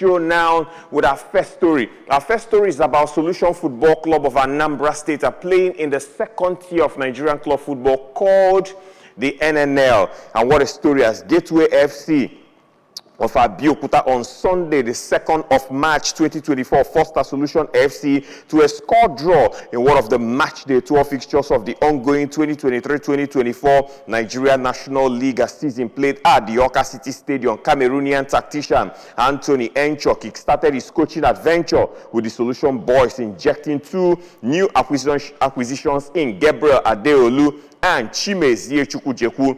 show now with our first story. Our first story is about Solution Football Club of Anambra State are playing in the second tier of Nigerian club football called the NNL. And what a story as Gateway FC of Abeokuta on Sunday, the 2nd of March 2024, Foster Solution FC to a score draw in one of the match day tour fixtures of the ongoing 2023-2024 Nigeria National League season played at the Awka City Stadium. Cameroonian tactician Anthony Encho kick-started his coaching adventure with the Solution boys, injecting 2 new acquisitions in Gabriel Adeolu and Chimezie Chukwujeku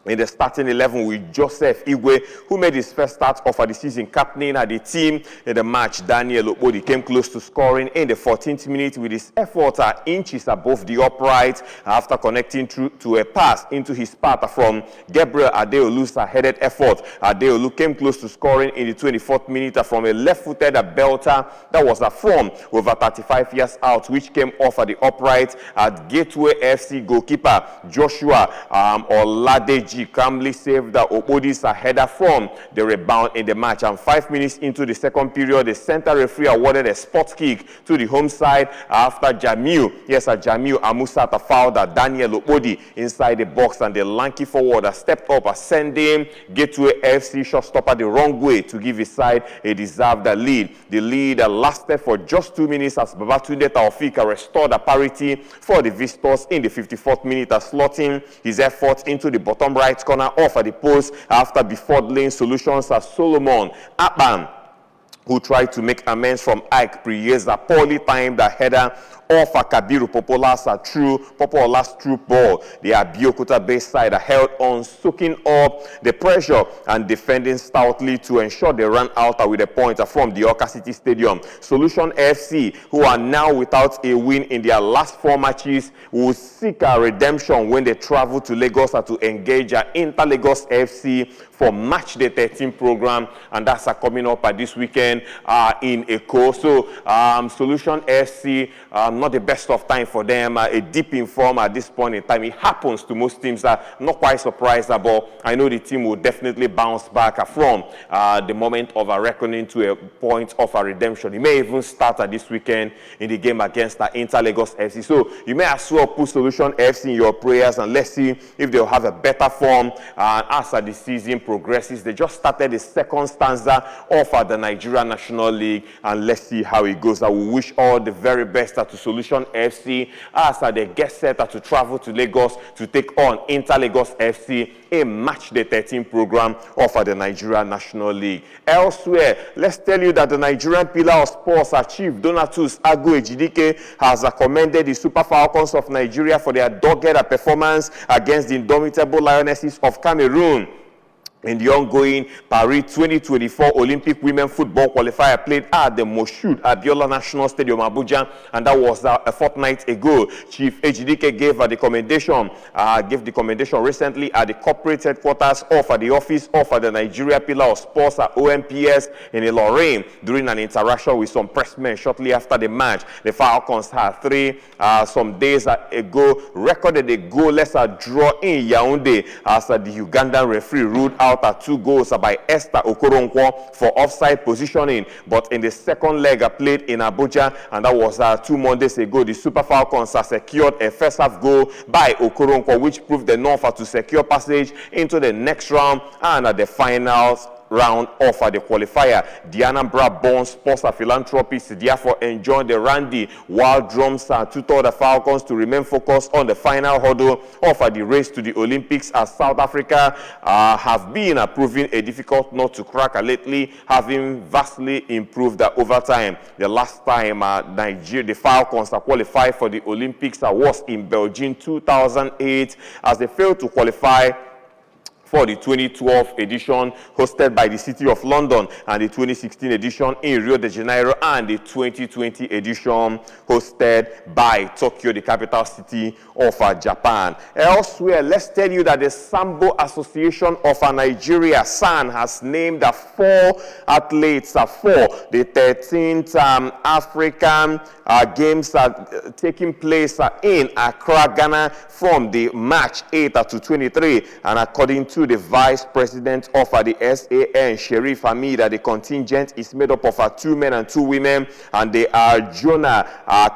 in the starting 11 with Joseph Igwe, who made his first start of the season captaining the team in the match. Daniel Okpodi came close to scoring in the 14th minute with his effort inches above the upright after connecting through to a pass into his path from Gabriel Adeolu's headed effort. Adeolu came close to scoring in the 24th minute from a left-footed belter that was from over 35 years out, which came off the upright at Gateway FC goalkeeper Joshua Oladeji calmly saved the Okpodi's header from the rebound in the match. And 5 minutes into the second period, the center referee awarded a spot kick to the home side after Jamiu Amusata fouled Daniel Okpodi inside the box, and the lanky forward stepped up, sending Gateway FC shotstopper the wrong way to give his side a deserved lead. The lead lasted for just 2 minutes as Babatunde Taofik restored a parity for the visitors in the 54th minute, slotting his effort into the bottom right corner off at the post after befuddling Solutions as Solomon Akpan, who tried to make amends from Ike Prieza, poorly timed the header off Kabiru Popola's true ball. The Abeokuta base side held on, soaking up the pressure and defending stoutly to ensure they ran out with a point from the Awka City Stadium. Solution FC, who are now without a win in their last 4 matches, will seek a redemption when they travel to Lagos to engage Inter Lagos FC for match day 13 program, and that's coming up this weekend in Eko. So Solution FC, not the best of time for them, a dip in form at this point in time. It happens to most teams. Not quite surprised, but I know the team will definitely bounce back from the moment of a reckoning to a point of a redemption. It may even start this weekend in the game against Inter Lagos FC. So you may as well put Solution FC in your prayers, and let's see if they'll have a better form as the season progresses. They just started the second stanza of the Nigeria National League, and let's see how it goes. I will wish all the very best to Solution FC as they get set to travel to Lagos to take on Inter Lagos FC, a match day 13 program of the Nigeria National League. Elsewhere, let's tell you that the Nigerian pillar of sports, Chief Donatus Agu Ejidike, has commended the Super Falcons of Nigeria for their dogged performance against the indomitable Lionesses of Cameroon in the ongoing Paris 2024 Olympic Women Football Qualifier played at the Moshood Abiola National Stadium, Abuja, and that was a fortnight ago. Chief Ejidike gave the commendation recently at the corporate headquarters of the office of the Nigeria Pillar of Sports OMPS in Ilorin during an interaction with some pressmen shortly after the match. The Falcons had some days ago recorded a goalless draw in Yaoundé as the Ugandan referee ruled out 2 goals by Esther Okoronkwo for offside positioning. But in the second leg played in Abuja, and that was 2 Mondays ago, the Super Falcons secured a first half goal by Okoronkwo, which proved enough to secure passage into the next round and the finals round of the qualifier. The Anambra-born sports philanthropists therefore enjoyed the Randy while drums tutored the Falcons to remain focused on the final hurdle of the race to the Olympics, as South Africa have been proving a difficult nut to crack lately, having vastly improved over time. The last time the Falcons qualified for the Olympics was in Beijing 2008, as they failed to qualify for the 2012 edition hosted by the City of London, and the 2016 edition in Rio de Janeiro, and the 2020 edition hosted by Tokyo, the capital city of Japan. Elsewhere, let's tell you that the Sambo Association of Nigeria, SAN, has named 4 athletes for the 13th African Games taking place in Accra, Ghana from the March 8 to 23, and according to to the vice president of the SAN, Sherif Hamid, the contingent is made up of 2 men and 2 women, and they are Jonah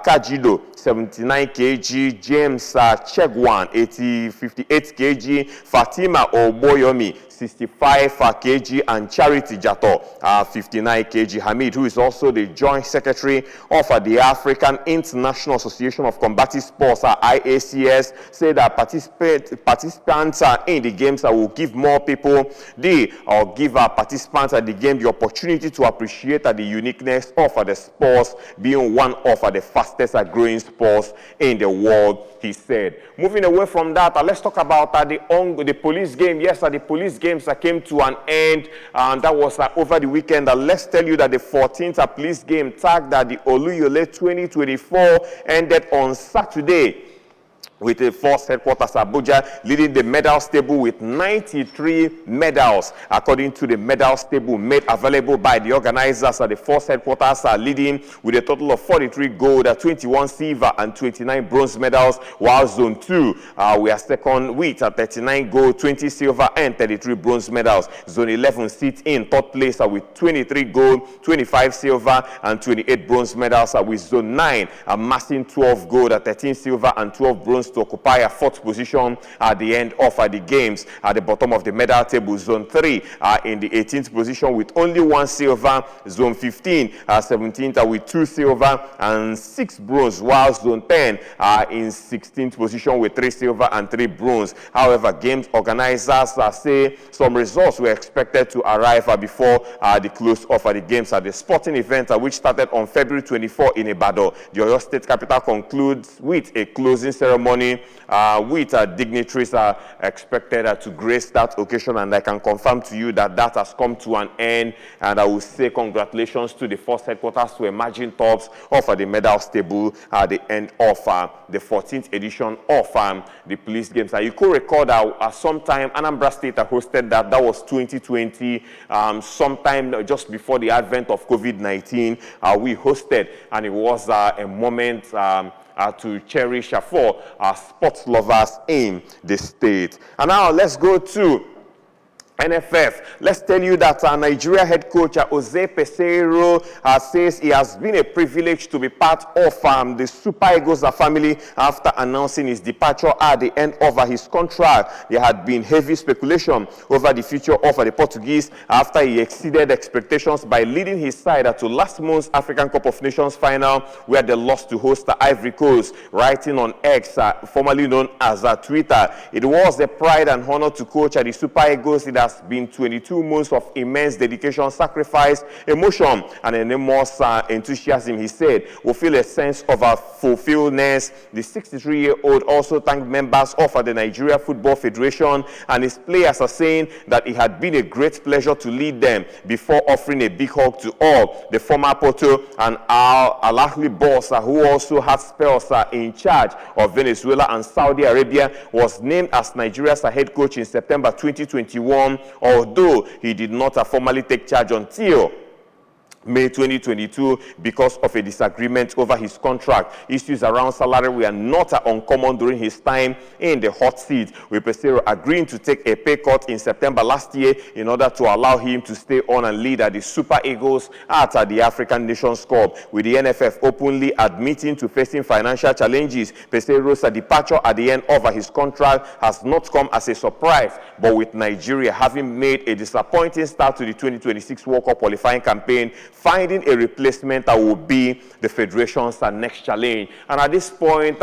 Kajido, 79 kg, James Chegwan, 58 kg, Fatima Oboyomi, 65 kg, and Charity Jato, 59 kg. Hamid, who is also the joint secretary of the African International Association of Combative Sports, IACS, said that participants in the games will give more people give participants at the game the opportunity to appreciate the uniqueness of the sports, being one of the fastest growing sports in the world, he said. Moving away from that, let's talk about the police game. Yes, the police games came to an end, and that was over the weekend. Let's tell you that the 14th police game tagged at the Oluyole 2024 ended on Saturday, with the force headquarters Abuja leading the medals table with 93 medals. According to the medals table made available by the organizers, the force headquarters are leading with a total of 43 gold, 21 silver, and 29 bronze medals, while Zone 2 we are second with 39 gold, 20 silver, and 33 bronze medals. Zone 11 sits in third place with 23 gold, 25 silver, and 28 bronze medals, with Zone 9 amassing 12 gold, 13 silver, and 12 bronze to occupy a 4th position at the end of the games. At the bottom of the medal table, Zone 3 in the 18th position with only 1 silver, Zone 15 17th with 2 silver and 6 bronze, while Zone 10 in 16th position with 3 silver and 3 bronze. However, games organizers say some results were expected to arrive before the close of the games at the sporting event, which started on February 24 in Ibadan. The Oyo State capital concludes with a closing ceremony with dignitaries are expected to grace that occasion, and I can confirm to you that that has come to an end, and I will say congratulations to the force headquarters to emerging tops of the medals table at the end of the 14th edition of the police games. You could recall that sometime Anambra State hosted that was 2020, sometime just before the advent of COVID-19, we hosted, and it was a moment to cherish for sports lovers in the state. And now let's go to NFF. Let's tell you that Nigeria head coach Jose Peseiro says it has been a privilege to be part of the Super Eagles family after announcing his departure at the end of his contract. There had been heavy speculation over the future of the Portuguese after he exceeded expectations by leading his side to last month's African Cup of Nations final, where they lost to host Ivory Coast. Writing on X, formerly known as Twitter, it was a pride and honor to coach the Super Eagles. It has been 22 months of immense dedication, sacrifice, emotion, and enormous enthusiasm, he said. We feel a sense of fulfilledness. The 63-year-old also thanked members of the Nigeria Football Federation and his players, are saying that it had been a great pleasure to lead them, before offering a big hug to all. The former Porto and Al Ahly boss, who also had spells in charge of Venezuela and Saudi Arabia, was named as Nigeria's head coach in September 2021, although he did not formally take charge until May 2022 because of a disagreement over his contract. Issues around salary were not uncommon during his time in the hot seat, with Peseiro agreeing to take a pay cut in September last year in order to allow him to stay on and lead the Super Eagles at the African Nations Cup. With the NFF openly admitting to facing financial challenges, Peseiro's departure at the end of his contract has not come as a surprise, but with Nigeria having made a disappointing start to the 2026 World Cup qualifying campaign, finding a replacement that will be the Federation's next challenge. And at this point,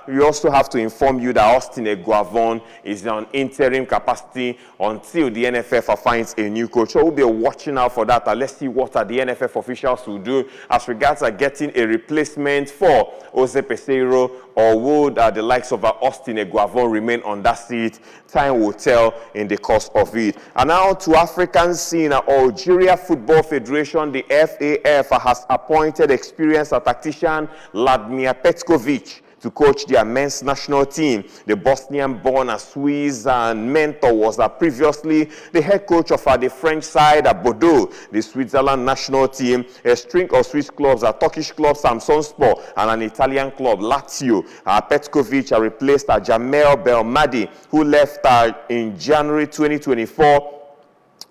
we also have to inform you that Austin Eguavon is on interim capacity until the NFF finds a new coach. So we'll be watching out for that. Let's see what the NFF officials will do as regards getting a replacement for Jose Peseiro, or would the likes of Austin Eguavon remain on that seat? Time will tell in the course of it. And now to African scene, Algeria Football Federation, the FAF, has appointed experienced tactician Vladimir Petkovic to coach their men's national team. The Bosnian-born Swiss mentor was previously the head coach of the French side at Bordeaux, the Switzerland national team, a string of Swiss clubs, a Turkish club Samsunspor, and an Italian club Lazio. Petkovic replaced Jamel Belmadi, who left in January 2024.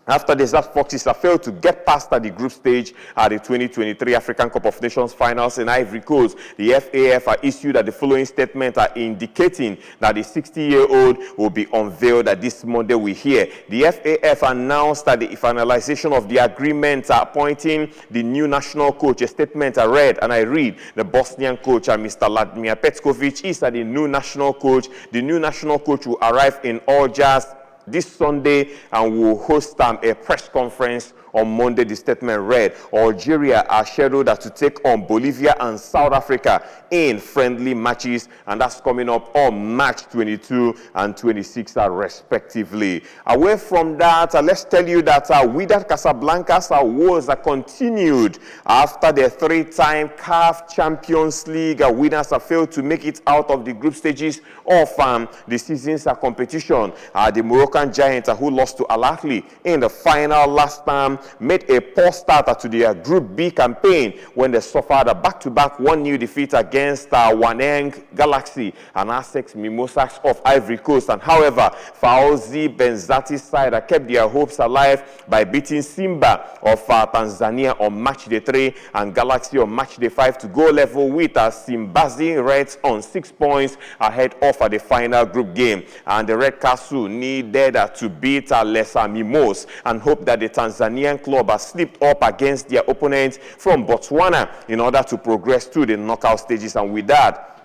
After the Zat Foxes failed to get past the group stage at the 2023 African Cup of Nations finals in Ivory Coast, the FAF issued the following statement indicating that the 60-year-old will be unveiled this Monday. We hear the FAF announced that the finalization of the agreement appointing the new national coach. A statement read, and I read, the Bosnian coach, Mr. Vladimir Petkovic, is the new national coach. The new national coach will arrive in Algiers this Sunday and will host a press conference on Monday. The statement read, Algeria are scheduled to take on Bolivia and South Africa in friendly matches, and that's coming up on March 22 and 26 respectively. Away from that, let's tell you that Wydad Casablanca's woes continued after the three-time CAF Champions League winners failed to make it out of the group stages of the season's competition. The Moroccan giants who lost to Al Ahly in the final last time made a poor start to their Group B campaign when they suffered a back-to-back 1-0 defeat against Waneng Galaxy and Aztecs Mimosas of Ivory Coast. And however, Fauzi Benzati's side kept their hopes alive by beating Simba of Tanzania on match day 3 and Galaxy on match day 5 to go level with Simbazi Reds on 6 points ahead of the final group game. And the Red Castle needed to beat Lesa Mimos and hope that the Tanzanian club has slipped up against their opponents from Botswana in order to progress to the knockout stages. And with that,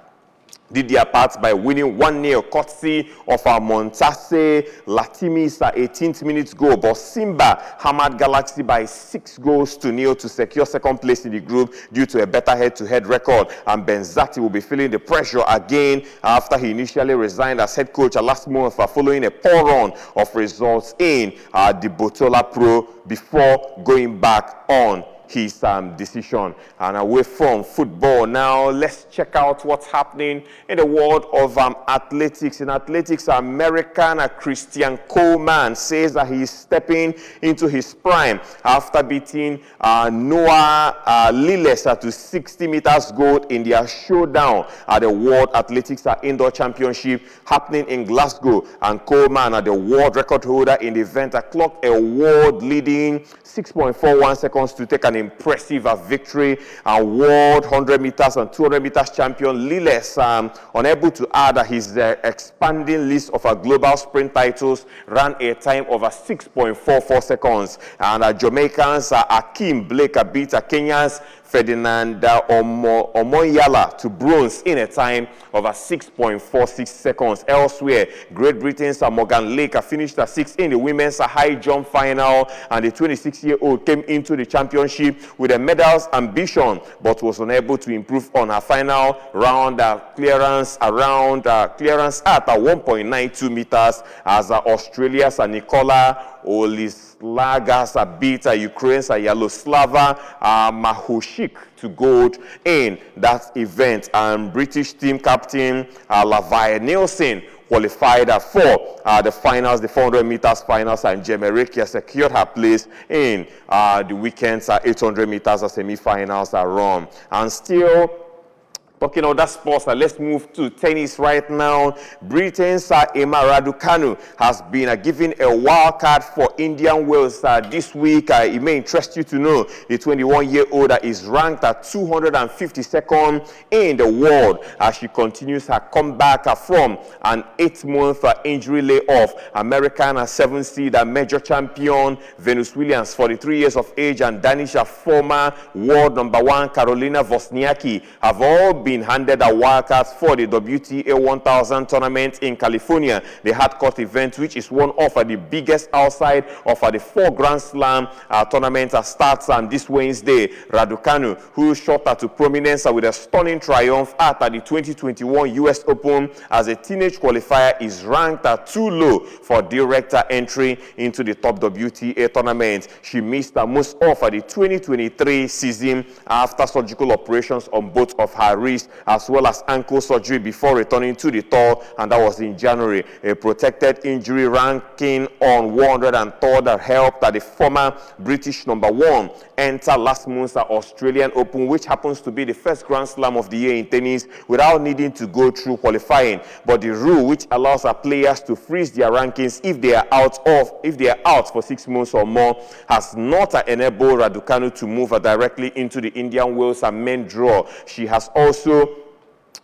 did their part by winning 1-0 courtesy of Montase Latimi's 18th minute goal. But Simba hammered Galaxy by 6-0 to secure second place in the group due to a better head-to-head record. And Benzati will be feeling the pressure again after he initially resigned as head coach last month following a poor run of results in the Botola Pro before going back on his decision. And away from football now, let's check out what's happening in the world of athletics. In athletics, American Christian Coleman says that he is stepping into his prime after beating Noah Liles to 60 meters gold in their showdown at the World Athletics Indoor Championship happening in Glasgow. And Coleman, the world record holder in the event, clocked a world-leading 6.41 seconds to take an impressive victory. And world 100 meters and 200 meters champion Liles, unable to add his expanding list of global sprint titles, ran a time of 6.44 seconds. And Jamaicans Akeem Blake beat Kenyans Ferdinand Omoyala to bronze in a time of 6.46 seconds. Elsewhere, Great Britain's Morgan Lake finished 6th in the women's high jump final, and the 26-year-old came into the championship with a medal's ambition, but was unable to improve on her final round clearance at 1.92 meters as Australia's Nicola Olislagas beat Ukraine's Yaroslava Mahushik to gold in that event. And British team captain Lavia Nielsen qualified for the finals, the 400 meters finals, and Jemerikia secured her place in the weekend's 800 meters semi-finals run. And still, talking about that sports, let's move to tennis right now. Britain's Emma Raducanu has been given a wild card for Indian Wells this week. It may interest you to know the 21-year-old is ranked at 252nd in the world as she continues her comeback from an 8-month injury layoff. American 7-seed major champion Venus Williams, 43 years of age, and Danish former world #1 Carolina Wozniacki have all been handed a wildcards for the WTA 1000 tournament in California, the hardcourt event, which is one of the biggest outside of the 4 Grand Slam tournaments starts this Wednesday. Raducanu, who shot to prominence with a stunning triumph at the 2021 US Open as a teenage qualifier, is ranked too low for direct entry into the top WTA tournament. She missed most of the 2023 season after surgical operations on both of her wrists. wrist as well as ankle surgery before returning to the tour, and that was in January. A protected injury ranking on 103rd that helped that the former British #1 enter last month's Australian Open, which happens to be the first Grand Slam of the year in tennis, without needing to go through qualifying. But the rule which allows our players to freeze their rankings if they are out for 6 months or more has not enabled Raducanu to move directly into the Indian Wells men draw. She has also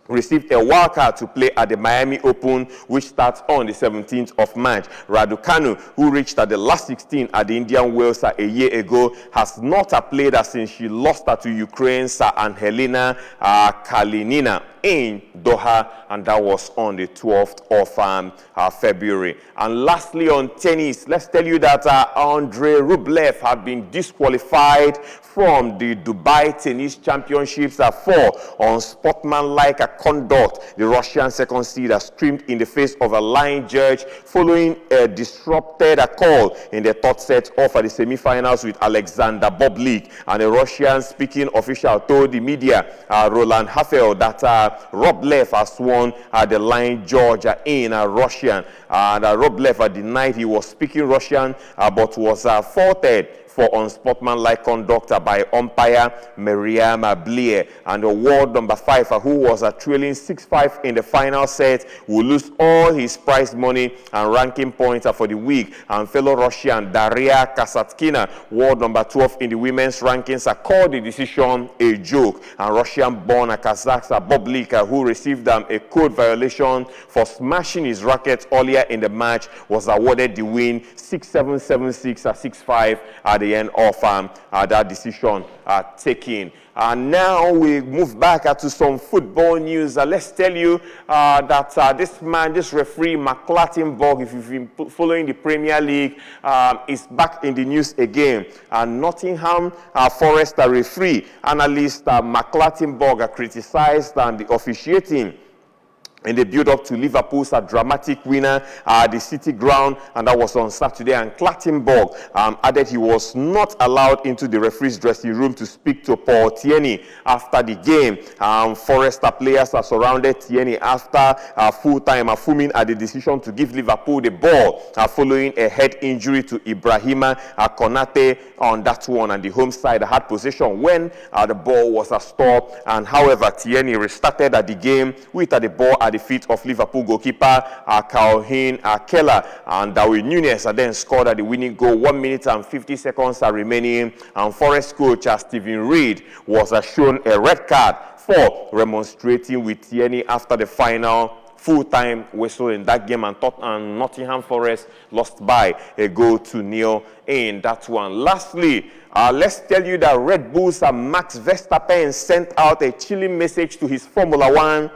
received a wildcard to play at the Miami Open, which starts on the 17th of March. Raducanu, who reached at the last 16 at the Indian Wells a year ago, has not played since she lost to Ukraine's Angelina Kalinina in Doha, and that was on the 12th of February. And lastly, on tennis, let's tell you that Andrei Rublev had been disqualified from the Dubai Tennis Championships for unsportsmanlike conduct. The Russian second seed screamed in the face of a line judge following a disrupted call in the third set of the semi-finals with Alexander Bublik. And a Russian-speaking official told the media, Roland Hafel, that Rublev has won the line judge in Russian. And Rublev denied he was speaking Russian, but was faulted for unsportsmanlike conduct by umpire Miriam Blier. And the world #5, who was trailing 6-5 in the final set, will lose all his prize money and ranking points for the week. And fellow Russian Daria Kasatkina, world #12 in the women's rankings, called the decision a joke. And Russian-born Kazakh Bublik, who received a code violation for smashing his racket earlier in the match, was awarded the win 6-7, 7-6, 6-5 at the end of that decision taken. Now we move back to some football news. Let's tell you that this referee, McClattenburg, if you've been following the Premier League, is back in the news again. Nottingham Forest referee, analyst McClattenburg, criticized the officiating in the build-up to Liverpool's dramatic winner at the City Ground, and that was on Saturday. And Clattenburg added he was not allowed into the referee's dressing room to speak to Paul Tierney after the game. Forest players surrounded Tierney after full-time, fuming at the decision to give Liverpool the ball following a head injury to Ibrahima Konate on that one. And the home side had possession when the ball was stopped. And however, Tierney restarted the game with the ball at the feet of Liverpool goalkeeper Calvin Keller, and Darwin Núñez then scored the winning goal 1 minute and 50 seconds remaining. And Forest coach Stephen Reid was shown a red card for remonstrating with Tierney after the final full-time whistle in that game, and Nottingham Forest lost by a goal to nil in that one. Lastly, let's tell you that Red Bull's Max Verstappen sent out a chilling message to his Formula One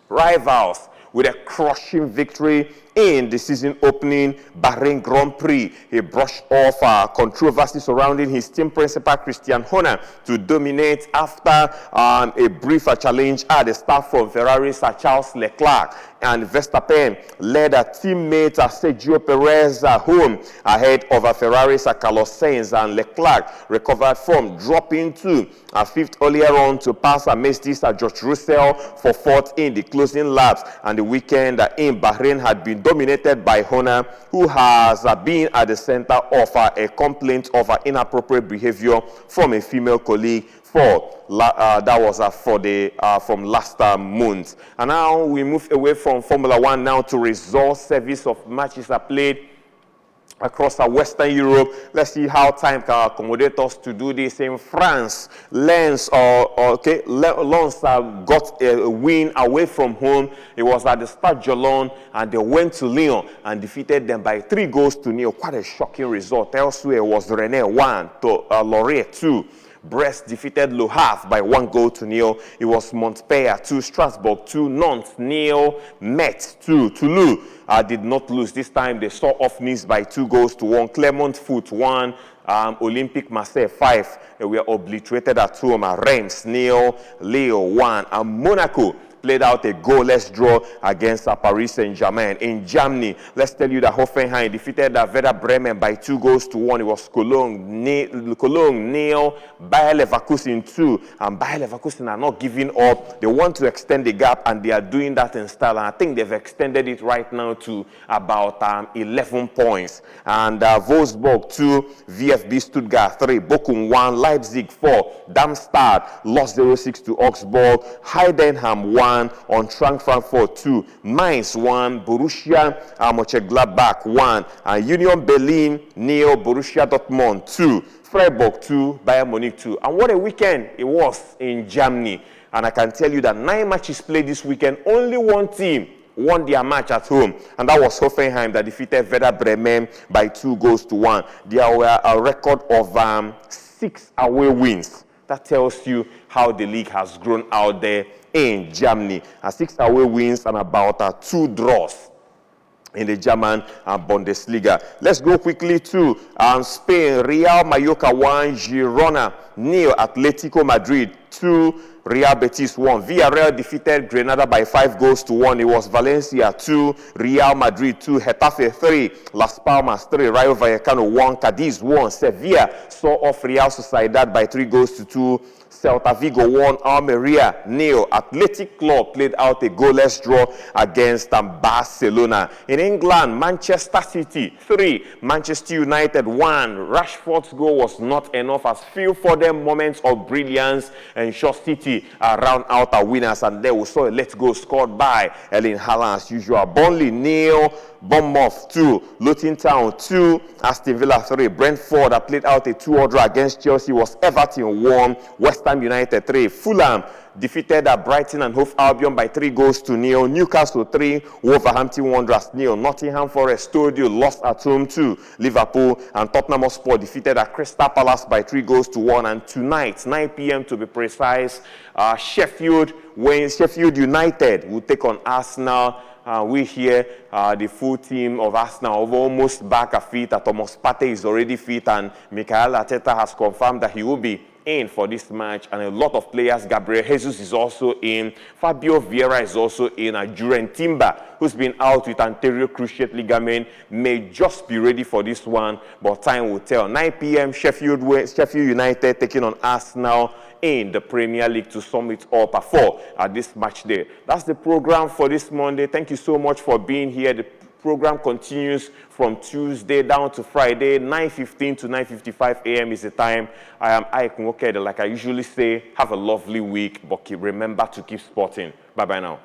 rivals with a crushing victory in the season-opening Bahrain Grand Prix. He brushed off controversy surrounding his team principal Christian Horner to dominate after a brief challenge at the start from Ferrari's Charles Leclerc. And Verstappen led teammate Sergio Perez home ahead of Ferrari's Carlos Sainz, and Leclerc recovered from dropping to fifth earlier on to pass Mercedes George Russell for fourth in the closing laps. And the weekend in Bahrain had been dominated by Horner, who has been at the center of a complaint of inappropriate behavior from a female colleague that was from last month. And now we move away from Formula One now to result service of matches are played across Western Europe. Let's see how time can accommodate us to do this. In France, Lens got a win away from home. It was at the Stade Jolon, and they went to Lyon and defeated them by 3-0. Quite a shocking result. Elsewhere, it was Rennes 1 to Lorient 2. Brest defeated Le Havre by 1-0. It was Montpellier 2, Strasbourg 2, Nantes 0, Metz 2. Toulouse did not lose. This time they saw off Nice by 2-1. Clermont Foot 1, Olympique Marseille 5. We were obliterated at home. Reims 0, Lille 1. And Monaco played out a goalless draw against Paris Saint-Germain. In Germany, let's tell you that Hoffenheim defeated Werder Bremen by 2-1. It was Cologne nil, Bayer Leverkusen 2, and Bayer Leverkusen are not giving up. They want to extend the gap, and they are doing that in style, and I think they've extended it right now to about 11 points. And Wolfsburg 2, VfB Stuttgart 3, Bochum 1, Leipzig 4, Darmstadt lost 0-6 to Augsburg, Heidenheim 1, Eintracht Frankfurt 2, Mainz 1, Borussia Mönchengladbach 1, and Union Berlin nil, Borussia Dortmund 2, Freiburg 2, Bayern Munich 2. And what a weekend it was in Germany. And I can tell you that 9 matches played this weekend, only one team won their match at home, and that was Hoffenheim that defeated Werder Bremen by 2-1. There were a record of 6 away wins. That tells you how the league has grown out there in Germany. 6 away wins and about 2 draws in the German Bundesliga. Let's go quickly to Spain. Real Mallorca 1, Girona nil, Atletico Madrid 2, Real Betis 1. Villarreal defeated Granada by 5-1. It was Valencia 2, Real Madrid 2, Getafe 3, Las Palmas 3, Rayo Vallecano 1, Cadiz 1. Sevilla saw off Real Sociedad by 3-2. Celta Vigo 1, Almeria nil. Athletic Club played out a goalless draw against Barcelona. In England, Manchester City 3, Manchester United 1. Rashford's goal was not enough as Phil Foden moments of brilliance ensured City round out our winners, and there we saw a late goal scored by Erling Haaland as usual. Burnley nil, Bournemouth 2, Luton Town 2, Aston Villa 3. Brentford played out a 2-2 draw against Chelsea, was Everton 1, West Ham United 3. Fulham defeated Brighton and Hove Albion by 3-0. Newcastle 3, Wolverhampton Wanderers 0. Nottingham Forest Studio lost at home to Liverpool, and Tottenham Hotspur defeated Crystal Palace by 3-1. And tonight, 9 p.m. to be precise, Sheffield United will take on Arsenal. We hear the full team of Arsenal of almost back at fit. Thomas Partey is already fit, and Mikel Arteta has confirmed that he will be in for this match, and a lot of players. Gabriel Jesus is also in. Fabio Vieira is also in. Jurgen Timber, who's been out with anterior cruciate ligament, may just be ready for this one, but time will tell. 9 p.m. Sheffield United taking on Arsenal in the Premier League to sum it up at 4 at this match day. That's the program for this Monday. Thank you so much for being here. The program continues from Tuesday down to Friday. 9:15 to 9:55 a.m. is the time. I am Ike Nwokede. Like I usually say, have a lovely week, but remember to keep sporting. Bye-bye now.